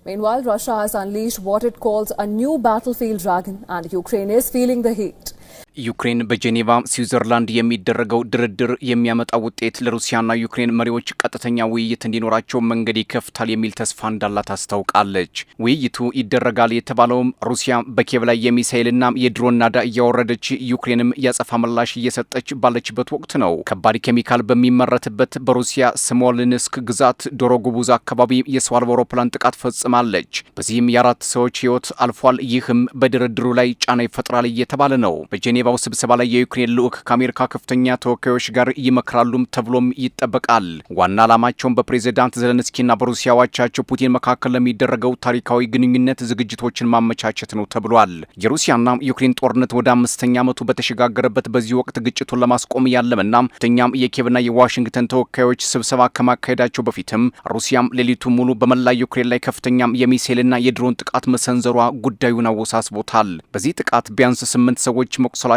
Meanwhile, Russia has unleashed what it calls a new battlefield dragon, and Ukraine is feeling the heat. ዩክሬን በጄኔቫ ስዊዘርላንድ የሚደረገው ድርድር የሚያመጣው ውጤት ለሩሲያና ዩክሬን መሪዎች ቀጥተኛ ውይይት እንዲኖራቸው መንገድ ይከፍታል የሚል ተስፋ እንዳላት አስታውቃለች። ውይይቱ ይደረጋል የተባለውም ሩሲያ በኪየቭ ላይ የሚሳኤልና የድሮን ናዳ እያወረደች ዩክሬንም ያጸፋ ምላሽ እየሰጠች ባለችበት ወቅት ነው። ከባድ ኬሚካል በሚመረትበት በሩሲያ ስሞልንስክ ግዛት ዶሮጉቡዝ አካባቢ የሰው አልባ አውሮፕላን ጥቃት ፈጽማለች። በዚህም የአራት ሰዎች ሕይወት አልፏል። ይህም በድርድሩ ላይ ጫና ይፈጥራል እየተባለ ነው። በጄኔቫው ስብሰባ ላይ የዩክሬን ልዑክ ከአሜሪካ ከፍተኛ ተወካዮች ጋር ይመክራሉም ተብሎም ይጠበቃል። ዋና ዓላማቸውን በፕሬዝዳንት ዘለንስኪና በሩሲያ አቻቸው ፑቲን መካከል ለሚደረገው ታሪካዊ ግንኙነት ዝግጅቶችን ማመቻቸት ነው ተብሏል። የሩሲያና ዩክሬን ጦርነት ወደ 5ኛ ዓመቱ በተሸጋገረበት በዚህ ወቅት ግጭቱን ለማስቆም ያለምና ከፍተኛም የኪየቭና የዋሽንግተን ተወካዮች ስብሰባ ከማካሄዳቸው በፊትም ሩሲያም ሌሊቱን ሙሉ በመላ ዩክሬን ላይ ከፍተኛም የሚሳኤልና የድሮን ጥቃት መሰንዘሯ ጉዳዩን አወሳስቦታል። በዚህ ጥቃት ቢያንስ 8 ሰዎች መቁሰላቸውንም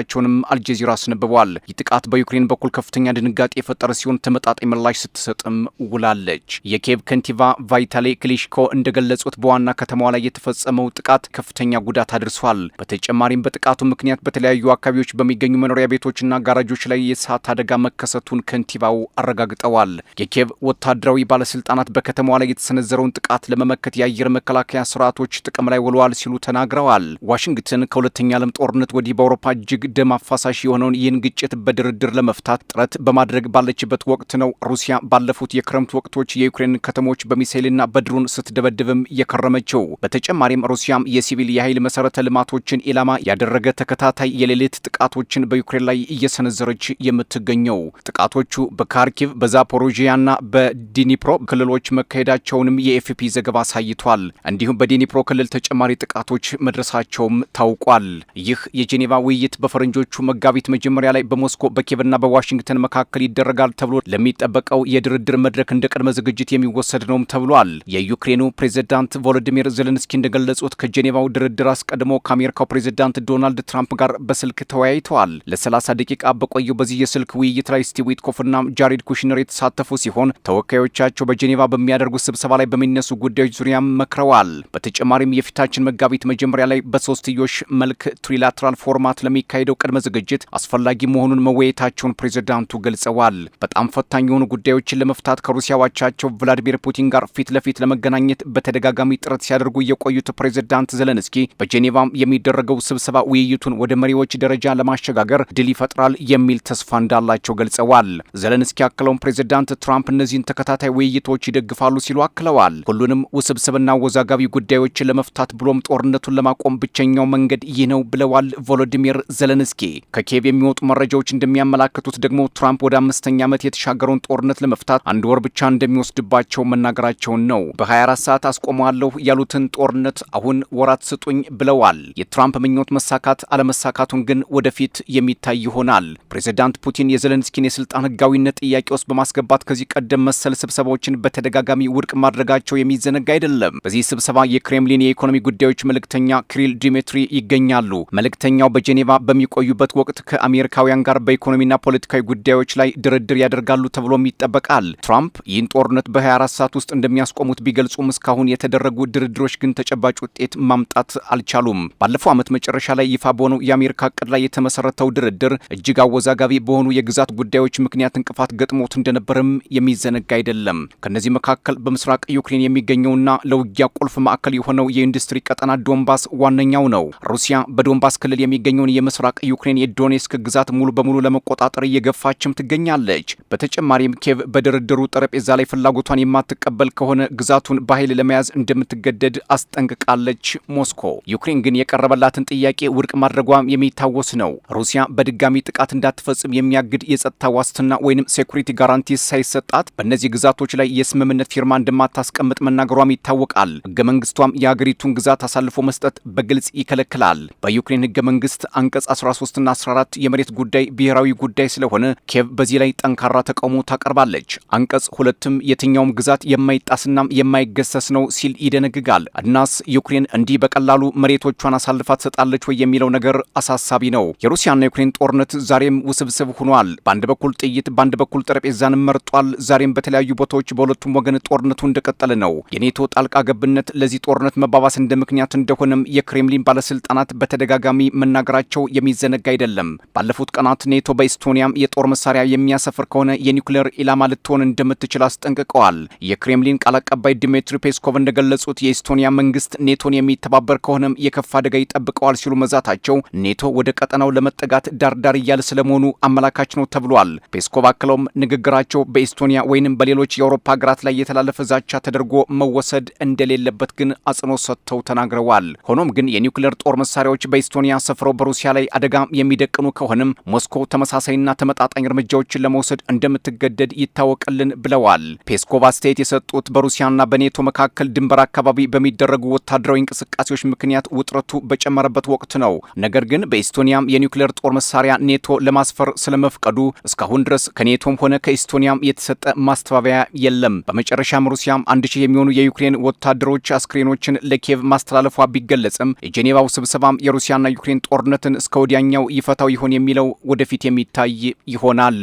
አልጀዚራ አስነብቧል። ይህ ጥቃት በዩክሬን በኩል ከፍተኛ ድንጋጤ የፈጠረ ሲሆን ተመጣጣኝ ምላሽ ስትሰጥም ውላለች። የኪየቭ ከንቲባ ቫይታሊ ክሊሽኮ እንደገለጹት በዋና ከተማዋ ላይ የተፈጸመው ጥቃት ከፍተኛ ጉዳት አድርሷል። በተጨማሪም በጥቃቱ ምክንያት በተለያዩ አካባቢዎች በሚገኙ መኖሪያ ቤቶችና ጋራጆች ላይ የእሳት አደጋ መከሰቱን ከንቲባው አረጋግጠዋል። የኪየቭ ወታደራዊ ባለስልጣናት በከተማዋ ላይ የተሰነዘረውን ጥቃት ለመመከት የአየር መከላከያ ስርዓቶች ጥቅም ላይ ውለዋል ሲሉ ተናግረዋል። ዋሽንግተን ከሁለተኛ ዓለም ጦርነት ወዲህ በአውሮፓ እጅግ ደም አፋሳሽ የሆነውን ይህን ግጭት በድርድር ለመፍታት ጥረት በማድረግ ባለችበት ወቅት ነው ሩሲያ ባለፉት የክረምት ወቅቶች የዩክሬን ከተሞች በሚሳኤልና በድሮን ስትደበድብም የከረመችው። በተጨማሪም ሩሲያም የሲቪል የኃይል መሰረተ ልማቶችን ኢላማ ያደረገ ተከታታይ የሌሊት ጥቃቶችን በዩክሬን ላይ እየሰነዘረች የምትገኘው። ጥቃቶቹ በካርኪቭ በዛፖሮጂያና በዲኒፕሮ ክልሎች መካሄዳቸውንም የኤፍፒ ዘገባ አሳይቷል። እንዲሁም በዲኒፕሮ ክልል ተጨማሪ ጥቃቶች መድረሳቸውም ታውቋል። ይህ የጄኔቫ ውይይት በፈረንጆቹ መጋቢት መጀመሪያ ላይ በሞስኮ በኪየቭና በዋሽንግተን መካከል ይደረጋል ተብሎ ለሚጠበቀው የድርድር መድረክ እንደ ቅድመ ዝግጅት የሚወሰድ ነውም ተብሏል። የዩክሬኑ ፕሬዝዳንት ቮሎዲሚር ዜሌንስኪ እንደገለጹት ከጄኔቫው ድርድር አስቀድሞ ከአሜሪካው ፕሬዝዳንት ዶናልድ ትራምፕ ጋር በስልክ ተወያይተዋል። ለ30 ደቂቃ በቆየው በዚህ የስልክ ውይይት ላይ ስቲቭ ዊትኮፍና ጃሬድ ኩሽነር የተሳተፉ ሲሆን ተወካዮቻቸው በጄኔቫ በሚያደርጉት ስብሰባ ላይ በሚነሱ ጉዳዮች ዙሪያም መክረዋል። በተጨማሪም የፊታችን መጋቢት መጀመሪያው ላይ በሶስትዮሽ መልክ ትሪላተራል ፎርማት ለሚካሄደው ቅድመ ዝግጅት አስፈላጊ መሆኑን መወያየታቸውን ፕሬዝዳንቱ ገልጸዋል። በጣም ፈታኝ የሆኑ ጉዳዮችን ለመፍታት ከሩሲያ አቻቸው ቭላዲሚር ፑቲን ጋር ፊት ለፊት ለመገናኘት በተደጋጋሚ ጥረት ሲያደርጉ የቆዩት ፕሬዝዳንት ዘለንስኪ በጄኔቫም የሚደረገው ስብሰባ ውይይቱን ወደ መሪዎች ደረጃ ለማሸጋገር ድል ይፈጥራል የሚል ተስፋ እንዳላቸው ገልጸዋል። ዘለንስኪ አክለውም ፕሬዝዳንት ትራምፕ እነዚህን ተከታታይ ውይይቶች ይደግፋሉ ሲሉ አክለዋል። ሁሉንም ውስብስብና ወዛጋቢ ጉዳዮችን ለመፍታት ብሎም ጦርነቱን ለማቆም ብቸኛው መንገድ ይህ ነው ብለዋል ቮሎዲሚር ዘለንስኪ። ከኪየቭ የሚወጡ መረጃዎች እንደሚያመላክቱት ደግሞ ትራምፕ ወደ 5ኛ ዓመት የተሻገረውን ጦርነት ለመፍታት 1 ወር ብቻ እንደሚወስድባቸው መናገራቸውን ነው። በ24 ሰዓት አስቆመዋለሁ ያሉትን ጦርነት አሁን ወራት ስጡኝ ብለዋል። የትራምፕ ምኞት መሳካት አለመሳካቱን ግን ወደፊት የሚታይ ይሆናል። ፕሬዝዳንት ፑቲን የዘለንስኪን የስልጣን ህጋዊነት ጥያቄ ውስጥ በማስገባት ከዚህ ቀደም መሰል ስብሰባዎችን በተደጋጋሚ ውድቅ ማድረጋቸው የሚዘነጋ አይደለም። በዚህ ስብሰባ የክሬምሊን የኢኮኖሚ ጉዳዮች መልእክተኛ ክሪል ዲሜትሪ ይገኛሉ። መልእክተኛው በጄኔቫ በሚቆዩበት ወቅት ከአሜሪካውያን ጋር በኢኮኖሚና ፖለቲካዊ ጉዳዮች ላይ ድርድር ያደርጋሉ ተብሎም ይጠበቃል። ትራምፕ ይህን ጦርነት በ24 ሰዓት ውስጥ እንደሚያስቆሙት ቢገልጹም እስካሁን የተደረጉ ድርድሮች ግን ተጨባጭ ውጤት ማምጣት አልቻሉም። ባለፈው ዓመት መጨረሻ ላይ ይፋ በሆነው የአሜሪካ እቅድ ላይ የተመሰረተው ድርድር እጅግ አወዛጋቢ በሆኑ የግዛት ጉዳዮች ምክንያት እንቅፋት ገጥሞት እንደነበርም የሚዘነጋ አይደለም። ከነዚህ መካከል በምስራቅ ዩክሬን የሚገኘውና ለውጊያ ቁልፍ ማዕከል የሆነው የኢንዱስትሪ ቀጠና ዶንባስ ዋነኛው ነው። ሩሲያ በዶንባስ ክልል የሚገኘውን የምስራቅ ዩክሬን የዶኔስክ ግዛት ሙሉ በሙሉ ለመቆጣጠር እየገፋችም ትገኛለች። በተጨማሪም ኪየቭ በድርድሩ ጠረጴዛ ላይ ፍላጎቷን የማትቀበል ከሆነ ግዛቱን በኃይል ለመያዝ እንደምትገደድ አስጠንቅቃለች ሞስኮ። ዩክሬን ግን የቀረበላትን ጥያቄ ውድቅ ማድረጓም የሚታወስ ነው። ሩሲያ በድጋሚ ጥቃት እንዳትፈጽም የሚያግድ የጸጥታ ዋስትና ወይንም ሴኩሪቲ ጋራንቲ ሳይሰጣት በእነዚህ ግዛቶች ላይ የስምምነት ፊርማ እንደማታስቀምጥ መናገሯም ይታወቃል። ህገ መንግስቷም የሀገሪቱን ግዛት አሳልፎ መስጠት በግልጽ ይከለክላል። በዩክሬን ህገ መንግስት አንቀጽ 13ና 14 የመሬት ጉዳይ ብሔራዊ ጉዳይ ስለሆነ ኪየቭ በዚህ ላይ ጠንካራ ተቃውሞ ታቀርባለች። አንቀጽ 2ም የትኛውም ግዛት የማይጣስና የማይገሰስ ነው ሲል ይደነግጋል። እናስ ዩክሬን እንዲህ በቀላሉ መሬቶቿን አሳልፋ ትሰጣለች ወይ የሚለው ነገር አሳሳቢ ነው። የሩሲያና ዩክሬን ጦርነት ዛሬም ውስብስብ ሆኗል። በአንድ በኩል ጥይት፣ በአንድ በኩል ጠረጴዛን መርጧል። ዛሬም በተለያዩ ቦታዎች በሁለቱም ወገን ጦርነቱ እንደቀጠለ ነው። የኔቶ ጣልቃ ገብነት ለዚህ ጦርነት መባባስ እንደ ምክንያት እንደሆነም የክሬምሊን ባለስልጣናት በተደጋጋሚ መናገራቸው የሚዘነጋ አይደለም። ባለፉት ቀናት ኔቶ በኢስቶኒያም የጦር መሳሪያ የሚያሰፍር ከሆነ የኒውክሌር ኢላማ ልትሆን እንደምትችል አስጠንቅቀዋል። የክሬምሊን ቃል አቀባይ ዲሚትሪ ፔስኮቭ እንደገለጹት የኢስቶኒያ መንግስት ኔቶን የሚተባበር ከሆነም የከፋ አደጋ ይጠብቀዋል ሲሉ መዛታቸው ኔቶ ወደ ቀጠናው ለመጠጋት ዳርዳር እያለ ስለመሆኑ አመላካች ነው ተብሏል። ፔስኮቭ አክለውም ንግግራቸው በኢስቶኒያ ወይንም በሌሎች የአውሮፓ ሀገራት ላይ የተላለፈ ዛቻ ተደርጎ መወሰድ እንደሌለበት ግን አጽንኦት ሰጥተው ተናግረዋል። ሆኖም ግን የኒውክሌር ጦር መሳሪያዎች በኢስቶኒያ ሰፍረው በሩሲያ ላይ አደጋ የሚደቅኑ ከሆነም ሞስኮ ተመሳሳይና ተመጣጣኝ እርምጃዎችን ለመውሰድ እንደምትገደድ ይታወቅልን ብለዋል። ፔስኮቭ አስተያየት የሰጡት በሩሲያና በኔቶ መካከል ድንበር አካባቢ በሚደረጉ ወታደራዊ እንቅስቃሴዎች ምክንያት ውጥረቱ በጨመረበት ወቅት ነው። ነገር ግን በኢስቶኒያም የኒውክሌር ጦር መሳሪያ ኔቶ ለማስፈር ስለመፍቀዱ እስካሁን ድረስ ከኔቶም ሆነ ከኢስቶኒያም የተሰጠ ማስተባበያ የለም። በመጨረሻም ሩሲያም 1000 የሚሆኑ የዩክሬን ወታደሮች አስክሬኖችን ለኪየቭ ማስተላለፏ ቢገለጽም የጄኔቫው ስብሰባም የሩሲያና ዩክሬን ጦርነትን እስከ ወዲያኛው ይፈታው ይሆን የሚለው ወደፊት የሚታይ ይሆናል።